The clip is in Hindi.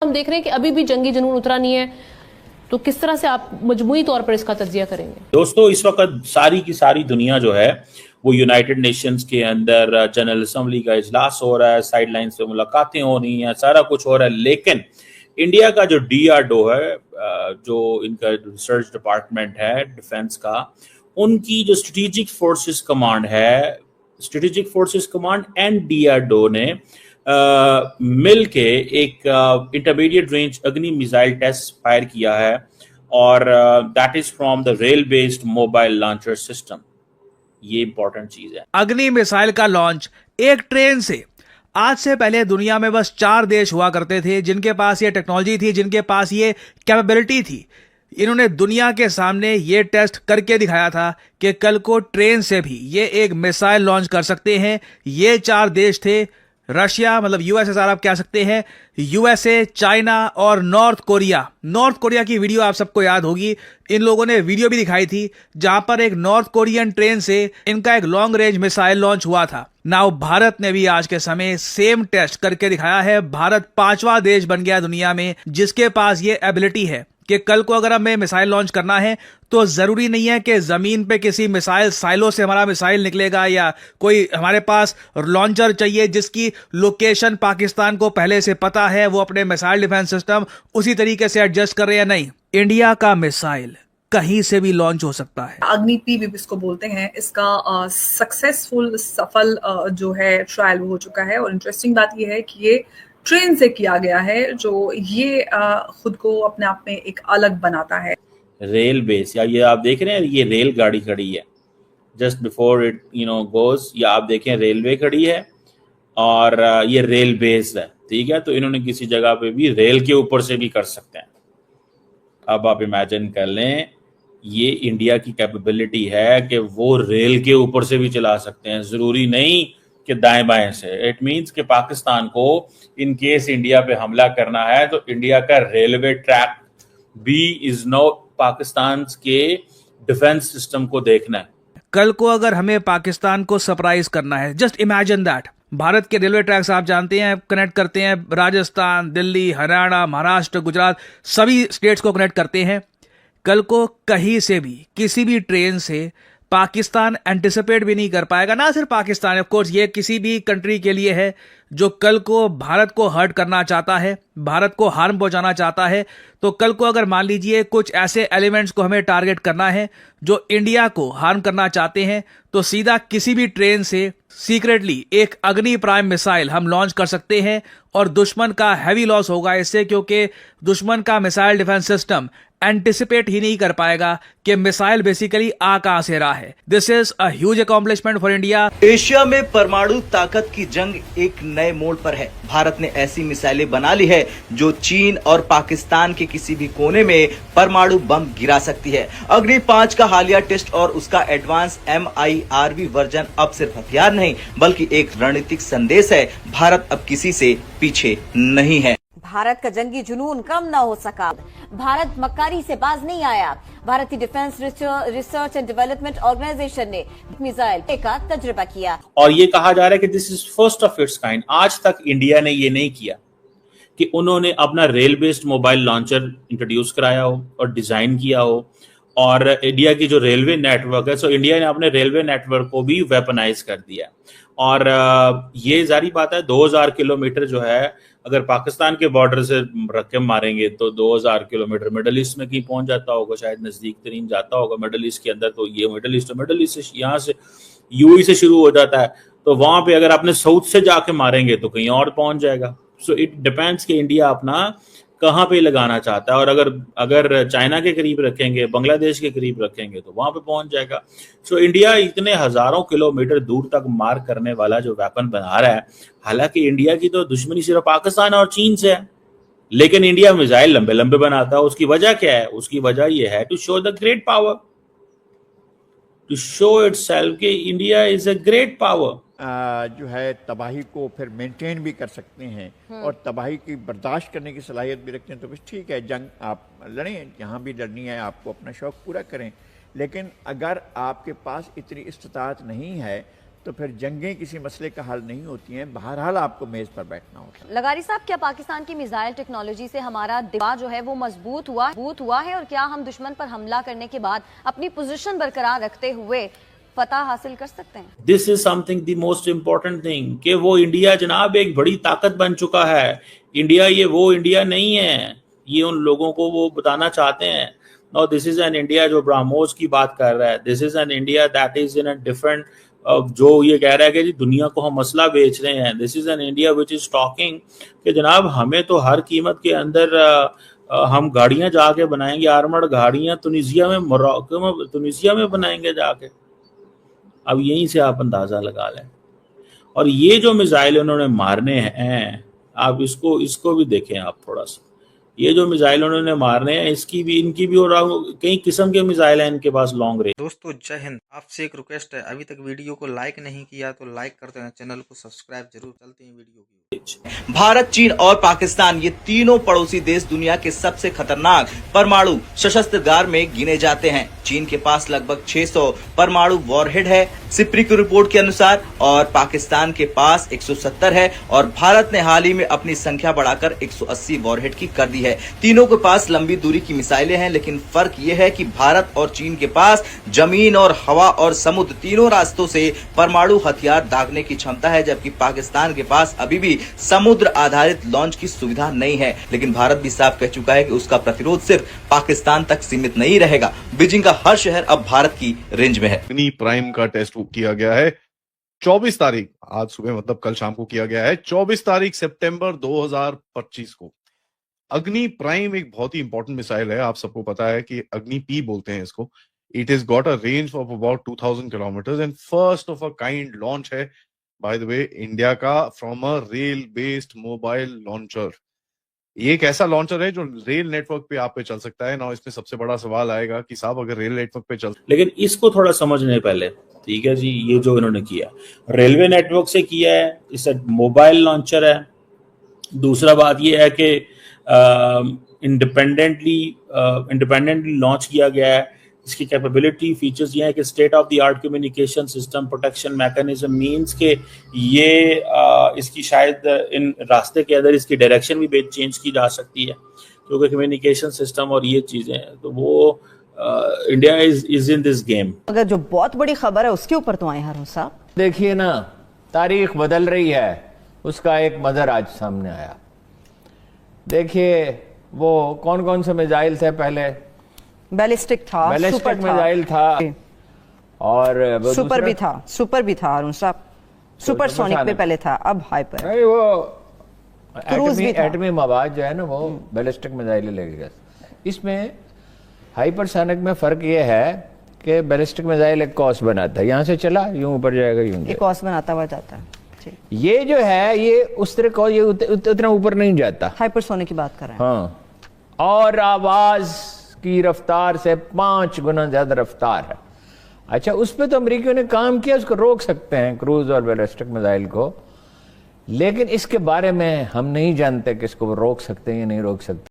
हम देख रहे हैं कि अभी भी जंगी जुनून उतरा नहीं है, तो किस तरह से आप मजमूई तौर पर इसका तज्जिया करेंगे? दोस्तों, इस वक्त सारी की सारी दुनिया जो है वो यूनाइटेड नेशंस के अंदर जनरल असेंबली का इजलास हो रहा है, साइडलाइन से मुलाकातें हो रही हैं, सारा कुछ हो रहा है, लेकिन इंडिया का जो DRDO है, जो इनका रिसर्च डिपार्टमेंट है डिफेंस का, उनकी जो स्ट्रेटेजिक फोर्सेस कमांड है, strategic forces command and DRDO ने मिल के एक इंटरमीडिएट रेंज अग्नि मिसाइल टेस्ट फायर किया है, और that is from the rail based mobile launcher system. ये इंपॉर्टेंट चीज है। अग्नि मिसाइल का लॉन्च एक ट्रेन से। आज से पहले दुनिया में बस 4 देश हुआ करते थे जिनके पास ये टेक्नोलॉजी थी, जिनके पास ये कैपेबिलिटी थी। इन्होंने दुनिया के सामने ये टेस्ट करके दिखाया था कि कल को ट्रेन से भी ये एक मिसाइल लॉन्च कर सकते हैं। ये 4 देश थे, रशिया मतलब यूएसएसआर आप कह सकते हैं, यूएसए, चाइना और नॉर्थ कोरिया। नॉर्थ कोरिया की वीडियो आप सबको याद होगी, इन लोगों ने वीडियो भी दिखाई थी जहां पर एक नॉर्थ कोरियन ट्रेन से इनका एक लॉन्ग रेंज मिसाइल लॉन्च हुआ था। नाउ भारत ने भी आज के समय सेम टेस्ट करके दिखाया है। भारत 5वां देश बन गया दुनिया में जिसके पास ये एबिलिटी है कि कल को अगर हमें मिसाइल लॉन्च करना है तो जरूरी नहीं है कि जमीन पे किसी मिसाइल साइलो से हमारा मिसाइल निकलेगा या कोई हमारे पास लॉन्चर चाहिए जिसकी लोकेशन पाकिस्तान को पहले से पता है, वो अपने मिसाइल डिफेंस सिस्टम उसी तरीके से एडजस्ट कर रहे हैं। नहीं, इंडिया का मिसाइल कहीं से भी लॉन्च हो सकता है। अग्नि-P भी इसको बोलते हैं। इसका सक्सेसफुल सफल जो है ट्रायल हो चुका है, और इंटरेस्टिंग बात यह है कि ये ट्रेन से किया गया है, जो ये खुद को अपने आप में एक अलग बनाता है। रेल बेस, या ये आप देख रहे हैं, ये रेल गाड़ी खड़ी है जस्ट बिफोर इट गोज, या आप देखें रेलवे खड़ी है और ये रेल बेस है, ठीक है। तो इन्होंने किसी जगह पे भी रेल के ऊपर से भी कर सकते हैं। अब आप इमेजिन कर लें, ये इंडिया की कैपेबिलिटी है कि वो रेल के ऊपर से भी चला सकते हैं, जरूरी नहीं कि दाएं बाएं से। इट मींस कि पाकिस्तान को इन केस इंडिया पे हमला करना है तो इंडिया का रेलवे ट्रैक भी इज नो पाकिस्तान के डिफेंस सिस्टम को देखना है। कल को अगर हमें पाकिस्तान को सरप्राइज करना है, जस्ट इमेजिन दैट। भारत के रेलवे ट्रैक्स आप जानते हैं कनेक्ट करते हैं राजस्थान, दिल्ली, हरियाणा, महाराष्ट्र, गुजरात, सभी स्टेट्स को कनेक्ट करते हैं। कल को कहीं से भी किसी भी ट्रेन से पाकिस्तान एंटिसिपेट भी नहीं कर पाएगा। ना सिर्फ पाकिस्तान, ऑफ कोर्स ये किसी भी कंट्री के लिए है जो कल को भारत को हर्ट करना चाहता है, भारत को हार्म पहुंचाना चाहता है। तो कल को अगर मान लीजिए कुछ ऐसे एलिमेंट्स को हमें टारगेट करना है जो इंडिया को हार्म करना चाहते हैं, तो सीधा किसी भी ट्रेन से सीक्रेटली एक अग्नि प्राइम मिसाइल हम लॉन्च कर सकते हैं, और दुश्मन का हैवी लॉस होगा इससे, क्योंकि दुश्मन का मिसाइल डिफेंस सिस्टम एंटिसिपेट ही नहीं कर पाएगा कि मिसाइल बेसिकली आ कहां से रहा है। This is a huge accomplishment for India. Asia में परमाणु ताकत की जंग एक नए मोड़ पर है। भारत ने ऐसी मिसाइलें बना ली है जो चीन और पाकिस्तान के किसी भी कोने में परमाणु बम गिरा सकती है। अग्नि 5 का हालिया टेस्ट और उसका एडवांस MIRV वर्जन अब सिर्फ हथियार नहीं बल्कि एक रणनीतिक संदेश है। भारत अब किसी से पीछे नहीं है। भारत का जंगी जुनून कम ना हो सका। भारत मक्कारी से बाज नहीं आया। भारतीय defence research and development organisation ने मिसाइल का तजुर्बा किया, और ये कहा जा रहा है कि this is first of its kind. आज तक इंडिया ने ये नहीं किया कि उन्होंने अपना rail based mobile launcher introduce कराया हो और डिजाइन किया हो, और इंडिया की जो रेलवे नेटवर्क है, सो इंडिया ने अपने रेलवे नेटवर्क को भी वेपनाइज कर दिया। और ये जारी बात है, 2000 किलोमीटर जो है अगर पाकिस्तान के बॉर्डर से रख के मारेंगे तो 2000 किलोमीटर मिडल ईस्ट में कहीं पहुंच जाता होगा, शायद नजदीक तरीन जाता होगा मिडल ईस्ट के अंदर। तो ये मिडल ईस्ट से यहाँ से UAE से शुरू हो जाता है, तो वहां पे अगर आपने साउथ से जाके मारेंगे तो कहीं और पहुंच जाएगा। सो इट डिपेंड्स कि इंडिया अपना कहाँ पे लगाना चाहता है, और अगर चाइना के करीब रखेंगे, बांग्लादेश के करीब रखेंगे तो वहां पे पहुंच जाएगा। सो इंडिया इतने हजारों किलोमीटर दूर तक मार करने वाला जो वेपन बना रहा है, हालांकि इंडिया की तो दुश्मनी सिर्फ पाकिस्तान और चीन से है, लेकिन इंडिया मिसाइल लंबे लंबे बनाता है। उसकी वजह क्या है? उसकी वजह यह है to show the great power, to show itself कि India is a great power. जो है तबाही को फिर मेंटेन भी कर सकते हैं और तबाही की बर्दाश्त करने की सलाहियत भी रखते हैं, तो बस ठीक है, जंग आप लड़ें, जहाँ भी लड़नी है आपको अपना शौक़ पूरा करें। लेकिन अगर आपके पास इतनी इस्तात नहीं है तो फिर जंगें किसी मसले का हल नहीं होती हैं, बहरहाल आपको मेज पर बैठना होता है। लगारी साहब, क्या पाकिस्तान की मिसाइल टेक्नोलॉजी से हमारा दिफा जो है वो मजबूत हुआ है, और क्या हम दुश्मन पर हमला करने के बाद अपनी पोजीशन बरकरार रखते हुए फतह हासिल कर सकते हैं? This is something the most important thing कि वो इंडिया जनाब एक बड़ी ताकत बन चुका है। इंडिया ये वो इंडिया नहीं है, ये उन लोगों को वो बताना चाहते हैं। No, this is an India जो ब्राह्मोस की बात कर रहा है, this is an India that is in a different, जो ये कह रहा है कि जी दुनिया को हम मसला बेच रहे हैं। This is an India which is talking कि जनाब हमें तो हर कीमत के अंदर हम गाड़ियां जाके बनाएंगे, आर्मर्ड गाड़ियां तुनिसिया में, मोरक्को में, तुनिसिया में बनाएंगे जाके। अब यहीं से आप अंदाजा लगा लें। और ये जो मिसाइल उन्होंने मारने हैं, आप इसको भी देखें आप थोड़ा सा। ये जो मिसाइल उन्होंने मारने हैं, इनकी भी और कई किस्म के मिसाइल हैं इनके पास लॉन्ग रेंज। दोस्तों जय हिंद, आपसे एक रिक्वेस्ट है, अभी तक वीडियो को लाइक नहीं किया तो लाइक करते हैं, चैनल को सब्सक्राइब जरूर। चलते हैं वीडियो की। भारत, चीन और पाकिस्तान ये तीनों पड़ोसी देश दुनिया के सबसे खतरनाक परमाणु शस्त्रागार में गिने जाते हैं। चीन के पास लगभग 600 परमाणु वॉरहेड है सिप्री की रिपोर्ट के अनुसार, और पाकिस्तान के पास 170 है, और भारत ने हाल ही में अपनी संख्या बढ़ाकर 180 वॉरहेड की कर दी है। तीनों के पास लंबी दूरी की मिसाइलें हैं, लेकिन फर्क यह है कि भारत और चीन के पास जमीन और हवा और समुद्र तीनों रास्तों से परमाणु हथियार दागने की क्षमता है, जबकि पाकिस्तान के पास अभी भी समुद्र आधारित लॉन्च की सुविधा नहीं है। लेकिन भारत भी साफ कह चुका है कि उसका प्रतिरोध सिर्फ पाकिस्तान तक सीमित नहीं रहेगा। बीजिंग का हर शहर अब भारत की रेंज में है। अग्नि प्राइम का टेस्ट किया गया है 24 तारीख, आज सुबह मतलब कल शाम को किया गया है, 24 तारीख सितंबर 2025 को। अग्नि प्राइम एक बहुत ही इंपॉर्टेंट मिसाइल है। आप सबको पता है कि अग्नि पी बोलते हैं इसको। It is got a range of about 2000 kilometres and first of a kind launch है बाय द वे इंडिया का from a rail based mobile launcher. ये एक ऐसा लॉन्चर है जो रेल नेटवर्क पे आप पे चल सकता है ना। इसमें सबसे बड़ा सवाल आएगा कि साहब अगर रेल नेटवर्क पे चल, लेकिन इसको थोड़ा समझने पहले, ठीक है जी, ये जो इन्होंने किया रेलवे नेटवर्क से किया है, इससे मोबाइल लॉन्चर है। दूसरा बात ये है कि इंडिपेंडेंटली लॉन्च किया गया है। इसकी कैपेबिलिटी फीचर्स ये है कि state of the art communication system protection mechanism means के ये इसकी शायद इन रास्ते के अंदर इसकी डायरेक्शन भी चेंज की जा सकती है, क्योंकि कम्युनिकेशन सिस्टम और ये चीजें हैं, तो वो India is in this game. अगर जो बहुत बड़ी खबर है उसके ऊपर तो आए हारून साहब। देखिए ना, तारीख बदल रही है, उसका एक मदर आज सामने आया। देखिए वो कौन कौन से मिसाइल थे पहले? बैलिस्टिक था, बैलिस्टिक मिसाइल था, और सुपर भी था हारून साहब। सुपरसोनिक पे पहले था, अब हाइपर। अरे वो एटमी मवाद जो है ना, वो बैलिस्टिक मिसाइल लेगा। इसमें हाइपरसोनिक में फर्क ये है कि बैलिस्टिक मिसाइल एक कॉस बनाता है, यहाँ से चला यूं ऊपर जाएगा, यूं एक कॉस बनाता हुआ जाता है। ये जो है ये उस तरह को, ये उतना ऊपर नहीं जाता। हाइपरसोनिक की बात कर रहे हैं। हाँ, और आवाज की रफ्तार से 5 गुना ज्यादा रफ्तार है। अच्छा, उस पर तो अमेरिकियों ने काम किया, उसको रोक सकते हैं, क्रूज और बैलिस्टिक मिसाइल को, लेकिन इसके बारे में हम नहीं जानते कि इसको रोक सकते हैं या नहीं रोक सकते।